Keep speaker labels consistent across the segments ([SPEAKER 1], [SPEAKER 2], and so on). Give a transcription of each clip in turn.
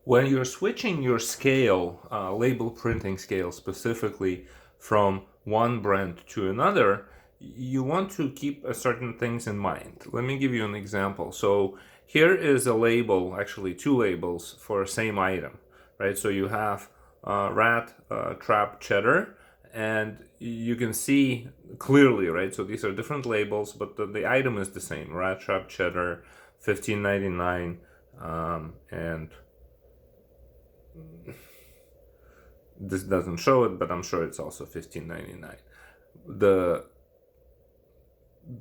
[SPEAKER 1] When you're switching your scale, label printing scale specifically, from one brand to another, you want to keep certain things in mind. Let me give you an example. So here is a label, actually two labels for the same item, right? So you have rat trap cheddar, and you can see clearly, right? So these are different labels, but the item is the same: rat trap cheddar, 15.99, and this doesn't show it, but I'm sure it's also 15.99.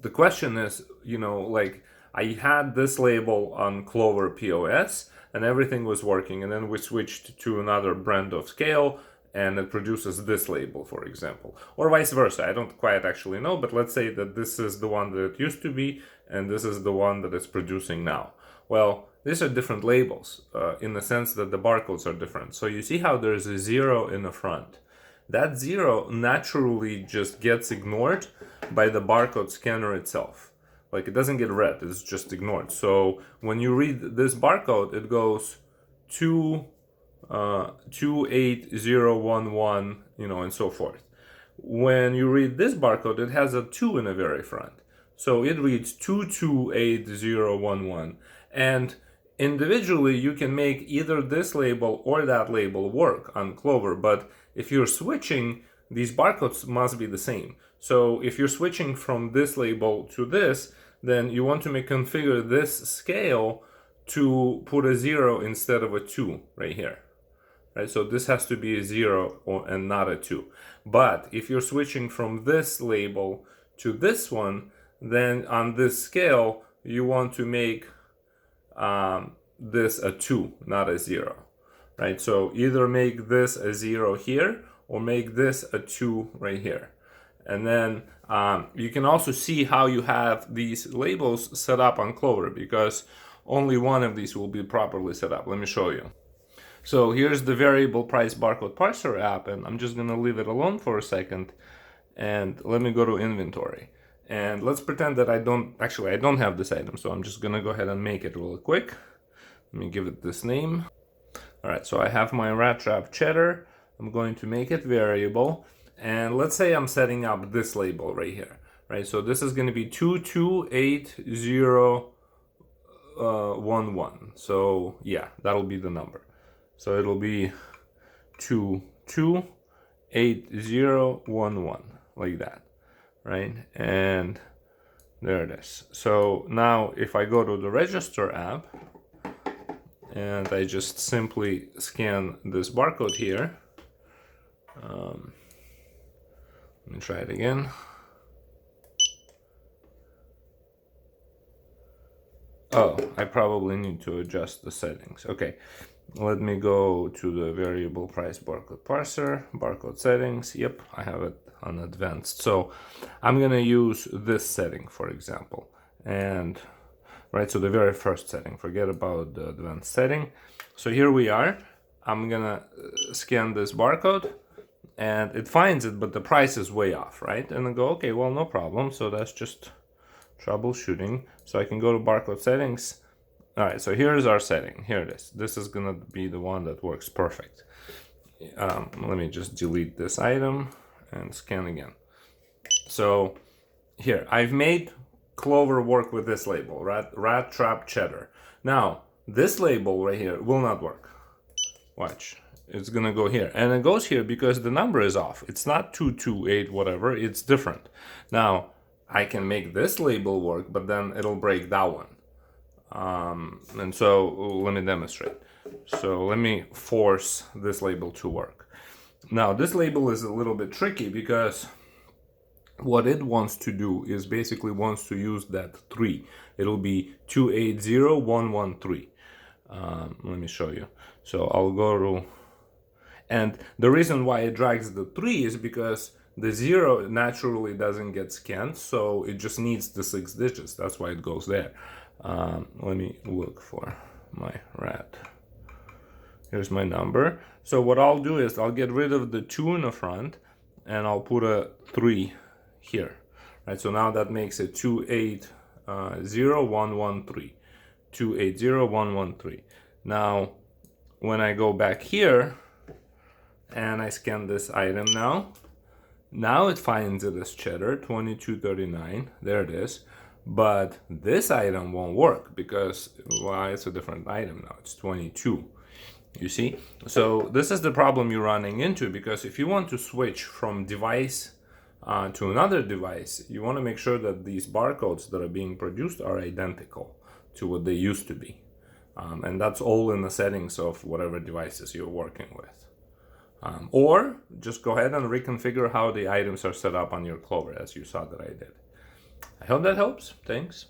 [SPEAKER 1] The question is, like, I had this label on Clover POS and everything was working, and then we switched to another brand of scale and it produces this label, for example, or vice versa. I don't quite actually know, but let's say that this is the one that it used to be and this is the one that it's producing now. Well, these are different labels in the sense that the barcodes are different. So you see how there's a 0 in the front. That 0 naturally just gets ignored by the barcode scanner itself. Like, it doesn't get read, it's just ignored. So when you read this barcode, it goes 28011, and so forth. When you read this barcode, it has a 2 in the very front. So it reads 228011. And individually, you can make either this label or that label work on Clover, but if you're switching, these barcodes must be the same. So if you're switching from this label to this, then you want to configure this scale to put a 0 instead of a 2 right here. Right, so this has to be a 0 and not a 2. But if you're switching from this label to this one, then on this scale, you want to make this a 2, not a 0. Right, so either make this a 0 here or make this a 2 right here. And then you can also see how you have these labels set up on Clover, because only one of these will be properly set up. Let me show you. So here's the variable price barcode parser app, and I'm just gonna leave it alone for a second, and let me go to inventory. And let's pretend that I don't have this item, so I'm just gonna go ahead and make it real quick. Let me give it this name. All right, so I have my rat trap cheddar. I'm going to make it variable, and let's say I'm setting up this label right here, right? So this is gonna be 228011. So yeah, that'll be the number. So it'll be 228011, like that, right? And there it is. So now if I go to the register app and I just simply scan this barcode here, let me try it again. Oh, I probably need to adjust the settings. Okay, let me go to the variable price barcode parser, barcode settings. Yep, I have it on advanced. So I'm gonna use this setting, for example. And right, so the very first setting, forget about the advanced setting. So here we are. I'm gonna scan this barcode and it finds it, but the price is way off, right? And I go, okay, well, no problem. So that's just troubleshooting. So I can go to barcode settings. All right, so here's our setting. Here it is. This is gonna be the one that works perfect. Let me just delete this item and scan again. So here, I've made Clover work with this label, rat trap cheddar. Now, this label right here will not work. Watch, it's gonna go here. And it goes here because the number is off. It's not 228 whatever, it's different. Now, I can make this label work, but then it'll break that one. And so let me demonstrate. So let me force this label to work. Now this label is a little bit tricky because what it wants to do is basically wants to use that 3. It'll be 280113. Let me show you. So I'll go to, and the reason why it drags the 3 is because the 0 naturally doesn't get scanned, so it just needs the 6 digits. That's why it goes there. Let me look for my rat. Here's my number. So what I'll do is I'll get rid of the 2 in the front and I'll put a 3 here. Right, so now that makes it 280113. 280113. Now when I go back here and I scan this item now it finds it as cheddar 22.39. There it is. But this item won't work because, well, it's a different item now. It's 22. You see? So this is the problem you're running into, because if you want to switch from device to another device, you want to make sure that these barcodes that are being produced are identical to what they used to be. And that's all in the settings of whatever devices you're working with. Or just go ahead and reconfigure how the items are set up on your Clover, as you saw that I did. I hope that helps. Thanks.